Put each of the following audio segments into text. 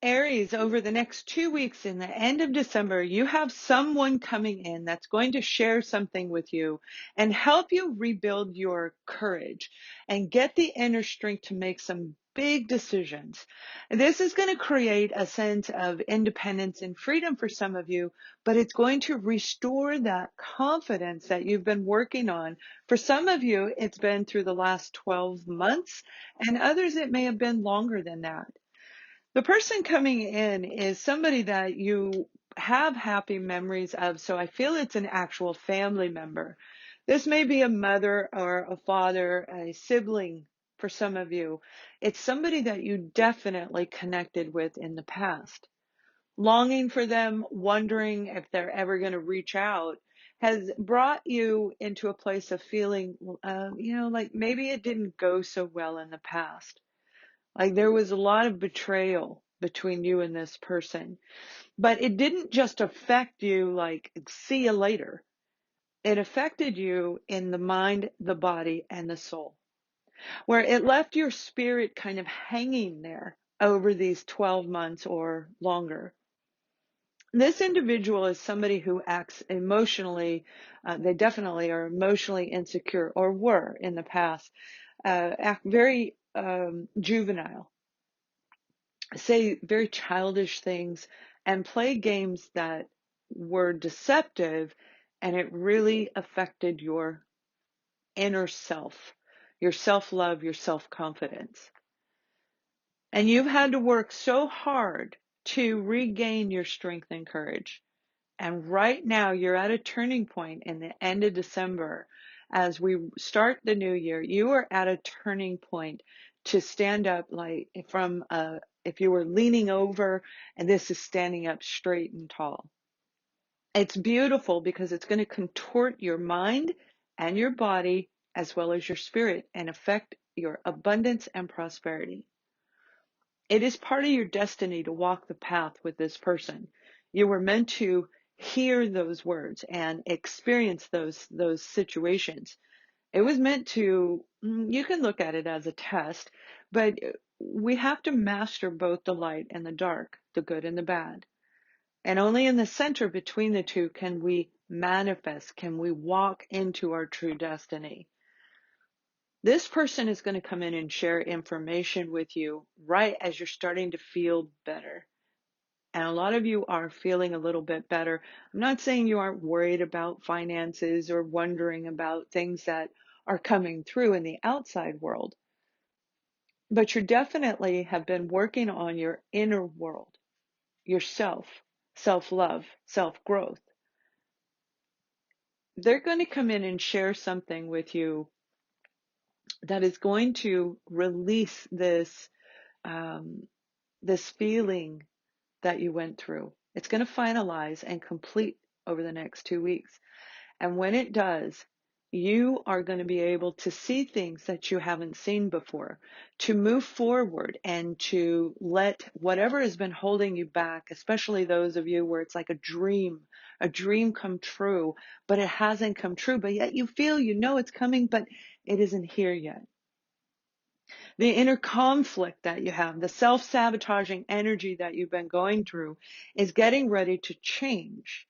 Aries, over the next 2 weeks in the end of December, you have someone coming in that's going to share something with you and help you rebuild your courage and get the inner strength to make some big decisions. This is going to create a sense of independence and freedom for some of you, but it's going to restore that confidence that you've been working on. For some of you, it's been through the last 12 months, and others, it may have been longer than that. The person coming in is somebody that you have happy memories of, so I feel it's an actual family member. This may be a mother or a father, a sibling for some of you. It's somebody that you definitely connected with in the past. Longing for them, wondering if they're ever going to reach out, has brought you into a place of feeling, like maybe it didn't go so well in the past. Like there was a lot of betrayal between you and this person. But it didn't just affect you like, see you later. It affected you in the mind, the body, and the soul, where it left your spirit kind of hanging there over these 12 months or longer. This individual is somebody who acts emotionally, they definitely are emotionally insecure or were in the past, act very juvenile, say very childish things, and play games that were deceptive, and it really affected your inner self, your self-love, your self-confidence. And you've had to work so hard to regain your strength and courage. And right now you're at a turning point in the end of December. As we start the new year, you are at a turning point to stand up like from if you were leaning over, and this is standing up straight and tall. It's beautiful because it's going to contort your mind and your body as well as your spirit and affect your abundance and prosperity. It is part of your destiny to walk the path with this person. You were meant to hear those words and experience those situations. It was meant to, you can look at it as a test, but we have to master both the light and the dark, the good and the bad. And only in the center between the two can we manifest, can we walk into our true destiny. This person is going to come in and share information with you right as you're starting to feel better. And a lot of you are feeling a little bit better. I'm not saying you aren't worried about finances or wondering about things that are coming through in the outside world, but you definitely have been working on your inner world, yourself, self-love, self-growth. They're going to come in and share something with you that is going to release this feeling that you went through. It's going to finalize and complete over the next 2 weeks. And when it does, you are going to be able to see things that you haven't seen before, to move forward and to let whatever has been holding you back, especially those of you where it's like a dream come true, but it hasn't come true, but yet you feel, you know it's coming, but it isn't here yet. The inner conflict that you have, the self-sabotaging energy that you've been going through is getting ready to change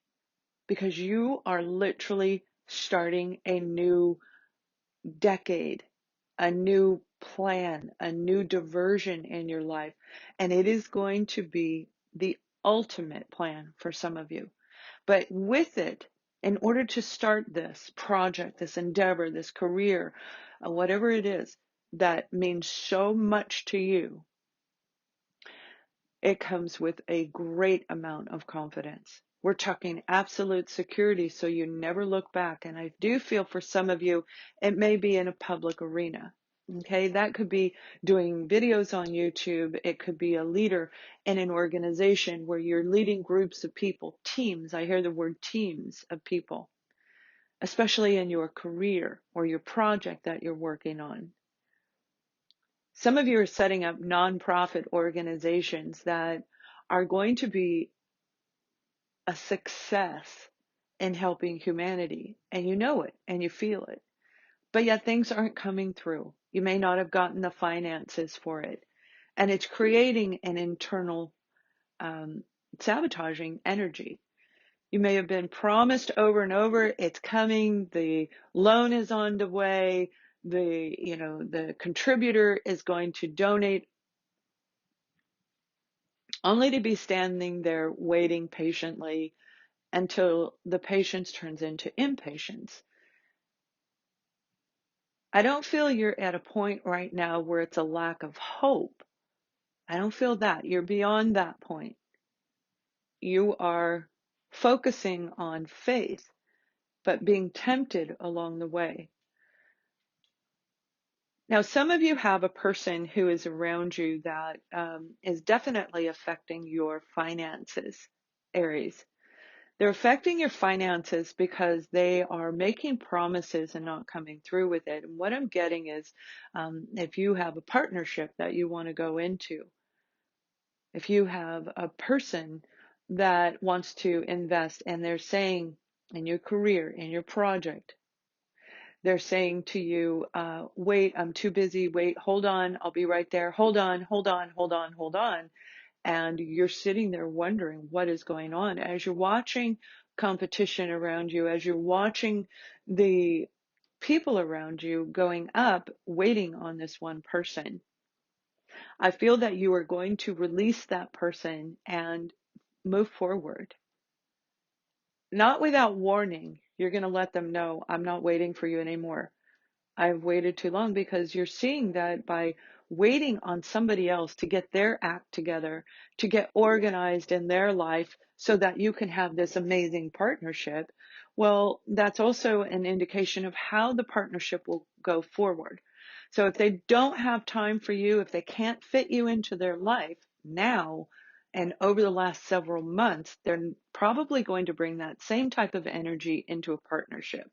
because you are literally starting a new decade, a new plan, a new diversion in your life. And it is going to be the ultimate plan for some of you. But with it, in order to start this project, this endeavor, this career, whatever it is that means so much to you, it comes with a great amount of confidence. We're talking absolute security, so you never look back. And I do feel for some of you, it may be in a public arena. Okay, that could be doing videos on YouTube. It could be a leader in an organization where you're leading groups of people, teams. I hear the word teams of people, especially in your career or your project that you're working on. Some of you are setting up nonprofit organizations that are going to be a success in helping humanity, and you know it and you feel it, but yet things aren't coming through. You may not have gotten the finances for it, and it's creating an internal sabotaging energy. You may have been promised over and over, it's coming, the loan is on the way, the contributor is going to donate, only to be standing there waiting patiently until the patience turns into impatience. I don't feel you're at a point right now where it's a lack of hope. I don't feel that. You're beyond that point. You are focusing on faith, but being tempted along the way. Now, some of you have a person who is around you that is definitely affecting your finances, Aries. They're affecting your finances because they are making promises and not coming through with it. And what I'm getting is if you have a partnership that you want to go into, if you have a person that wants to invest and they're saying in your career, in your project, they're saying to you, wait, I'm too busy. Wait, hold on. I'll be right there. Hold on, hold on, hold on, hold on. And you're sitting there wondering what is going on as you're watching competition around you, as you're watching the people around you going up, waiting on this one person. I feel that you are going to release that person and move forward. Not without warning. You're going to let them know, I'm not waiting for you anymore. I've waited too long, because you're seeing that by waiting on somebody else to get their act together, to get organized in their life so that you can have this amazing partnership. Well, that's also an indication of how the partnership will go forward. So if they don't have time for you, if they can't fit you into their life now and over the last several months, they're probably going to bring that same type of energy into a partnership.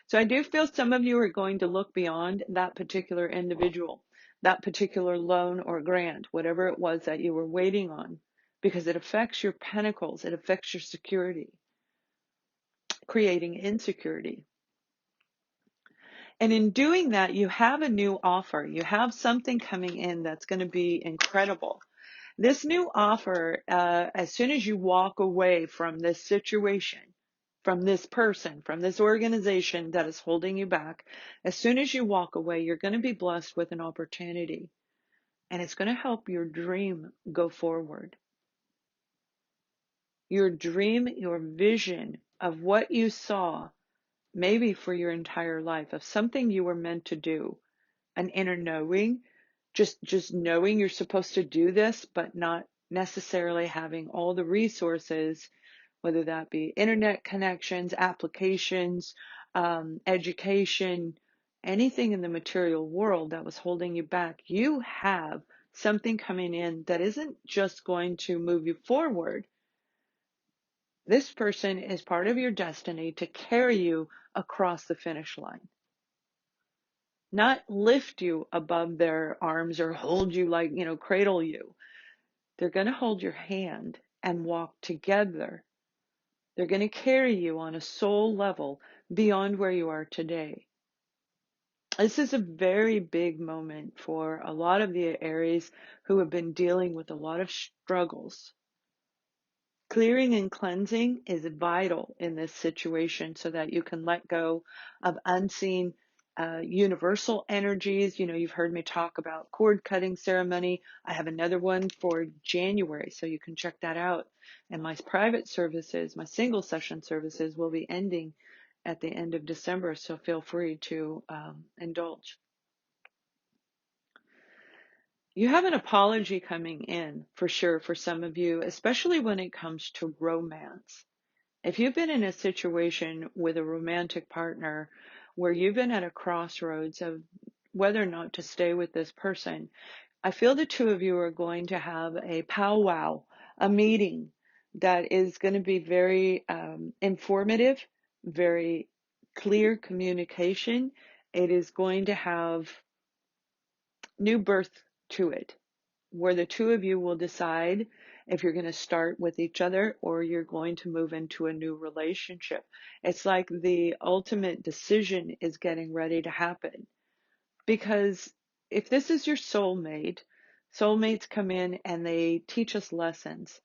So I do feel some of you are going to look beyond that particular individual, that particular loan or grant, whatever it was that you were waiting on, because it affects your pentacles, it affects your security, creating insecurity. And in doing that, you have a new offer. You have something coming in that's going to be incredible. This new offer, as soon as you walk away from this situation, from this person, from this organization that is holding you back, as soon as you walk away, you're going to be blessed with an opportunity. And it's going to help your dream go forward. Your dream, your vision of what you saw, maybe for your entire life, of something you were meant to do, an inner knowing, just knowing you're supposed to do this, but not necessarily having all the resources, whether that be internet connections, applications, education, anything in the material world that was holding you back. You have something coming in that isn't just going to move you forward. This person is part of your destiny to carry you across the finish line. Not lift you above their arms or hold you like, cradle you. They're going to hold your hand and walk together. They're going to carry you on a soul level beyond where you are today. This is a very big moment for a lot of the Aries who have been dealing with a lot of struggles. Clearing and cleansing is vital in this situation so that you can let go of unseen universal energies. You've heard me talk about cord cutting ceremony. I have another one for January, so you can check that out. And my private services, my single session services, will be ending at the end of December, so feel free to indulge. You have an apology coming in for sure for some of you, especially when it comes to romance. If you've been in a situation with a romantic partner where you've been at a crossroads of whether or not to stay with this person, I feel the two of you are going to have a powwow, a meeting that is going to be very informative, very clear communication. It is going to have new birth to it, where the two of you will decide if you're going to start with each other or you're going to move into a new relationship. It's like the ultimate decision is getting ready to happen. Because if this is your soulmate, soulmates come in and they teach us lessons.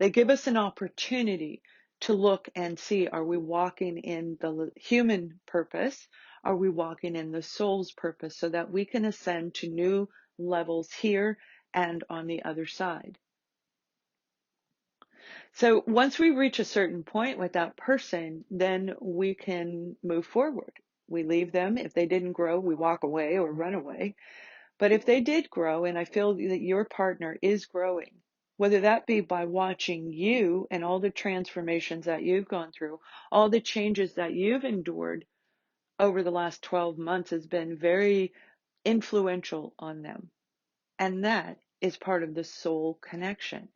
They give us an opportunity to look and see, are we walking in the human purpose? Are we walking in the soul's purpose so that we can ascend to new levels here and on the other side? So once we reach a certain point with that person, then we can move forward. We leave them. If they didn't grow, we walk away or run away. But if they did grow, and I feel that your partner is growing, whether that be by watching you and all the transformations that you've gone through, all the changes that you've endured over the last 12 months has been very influential on them. And that is part of the soul connection.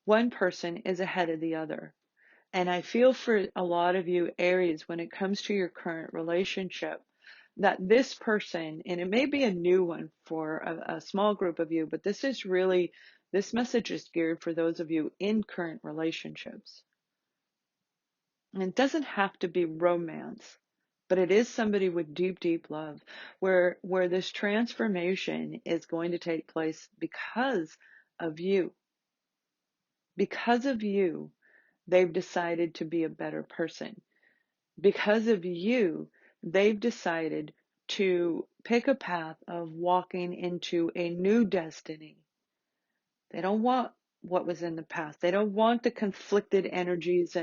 One person is ahead of the other. And I feel for a lot of you Aries, when it comes to your current relationship, that this person, and it may be a new one for a small group of you, but this message is geared for those of you in current relationships. And it doesn't have to be romance, but it is somebody with deep, deep love, where this transformation is going to take place because of you. Because of you, they've decided to be a better person. Because of you, they've decided to pick a path of walking into a new destiny. They don't want what was in the past. They don't want the conflicted energies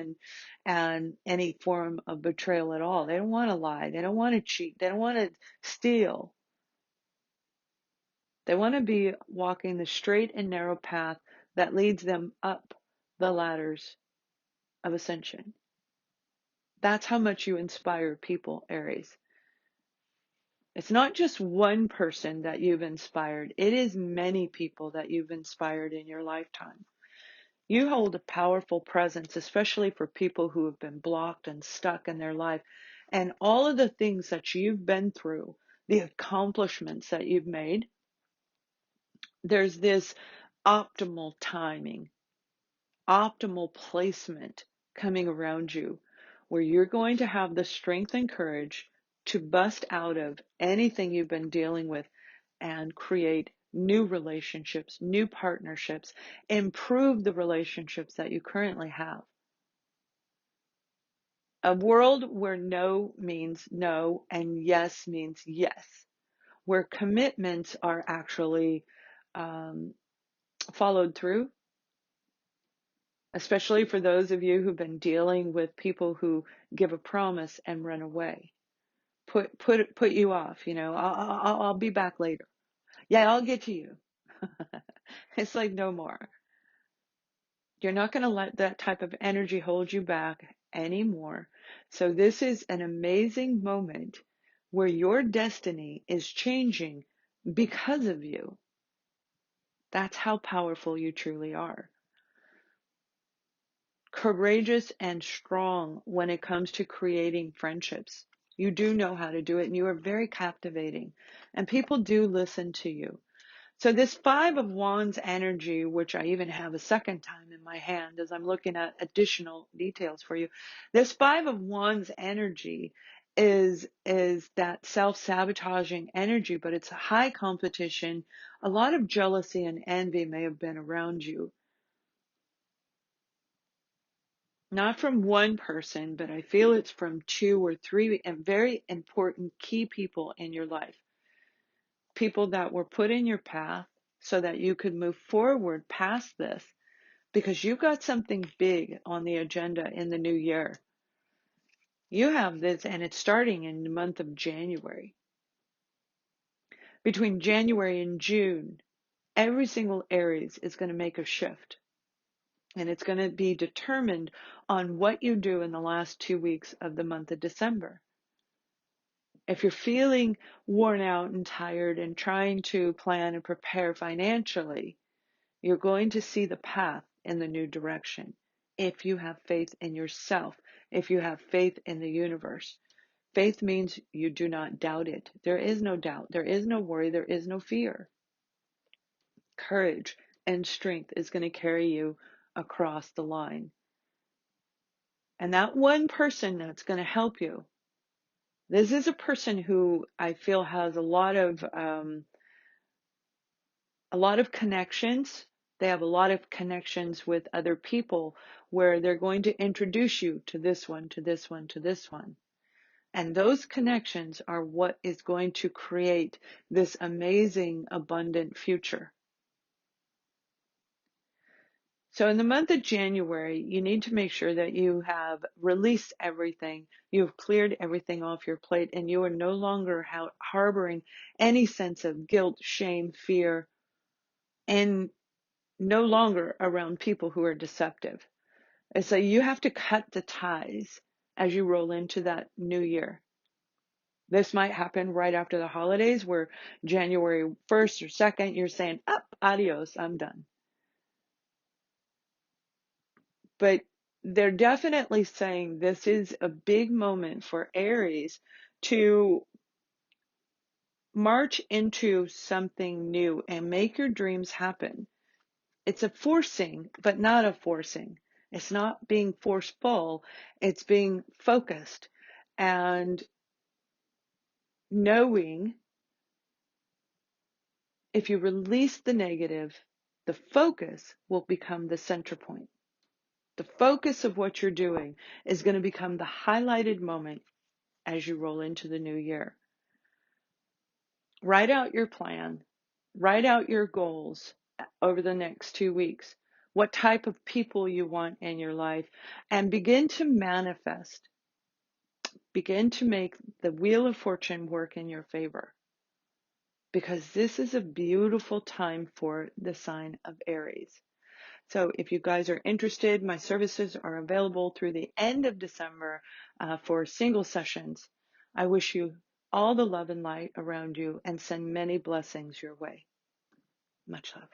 and any form of betrayal at all. They don't want to lie. They don't want to cheat. They don't want to steal. They want to be walking the straight and narrow path that leads them up the ladders of ascension. That's how much you inspire people, Aries. It's not just one person that you've inspired. It is many people that you've inspired in your lifetime. You hold a powerful presence, especially for people who have been blocked and stuck in their life. And all of the things that you've been through, the accomplishments that you've made, there's this optimal timing, optimal placement coming around you, where you're going to have the strength and courage to bust out of anything you've been dealing with and create new relationships, new partnerships, improve the relationships that you currently have. A world where no means no and yes means yes, where commitments are actually followed through, especially for those of you who've been dealing with people who give a promise and run away. Put you off, I'll be back later. Yeah, I'll get to you. It's like no more. You're not going to let that type of energy hold you back anymore. So this is an amazing moment where your destiny is changing because of you. That's how powerful you truly are. Courageous and strong when it comes to creating friendships. You do know how to do it, and you are very captivating, and people do listen to you. So this Five of Wands energy, which I even have a second time in my hand as I'm looking at additional details for you, this Five of Wands energy is that self-sabotaging energy, but it's a high competition. A lot of jealousy and envy may have been around you. Not from one person, but I feel it's from two or three very important key people in your life. People that were put in your path so that you could move forward past this, because you've got something big on the agenda in the new year. You have this, and it's starting in the month of January. Between January and June, every single Aries is going to make a shift. And it's going to be determined on what you do in the last 2 weeks of the month of December. If you're feeling worn out and tired and trying to plan and prepare financially, you're going to see the path in the new direction. If you have faith in yourself, if you have faith in the universe. Faith means you do not doubt it. There is no doubt. There is no worry. There is no fear. Courage and strength is going to carry you across the line. And that one person that's going to help you, this is a person who I feel has a lot of connections, They have a lot of connections with other people where they're going to introduce you to this one, to this one, to this one. And those connections are what is going to create this amazing, abundant future. So in the month of January, you need to make sure that you have released everything, you've cleared everything off your plate, and you are no longer harboring any sense of guilt, shame, fear, and no longer around people who are deceptive. And so you have to cut the ties as you roll into that new year. This might happen right after the holidays where January 1st or 2nd, you're saying, up, adios, I'm done. But they're definitely saying this is a big moment for Aries to march into something new and make your dreams happen. It's a forcing, but not a forcing. It's not being forceful. It's being focused and knowing if you release the negative, the focus will become the center point. The focus of what you're doing is going to become the highlighted moment as you roll into the new year. Write out your plan. Write out your goals over the next 2 weeks. What type of people you want in your life, and begin to manifest. Begin to make the wheel of fortune work in your favor. Because this is a beautiful time for the sign of Aries. So if you guys are interested, my services are available through the end of December for single sessions. I wish you all the love and light around you and send many blessings your way. Much love.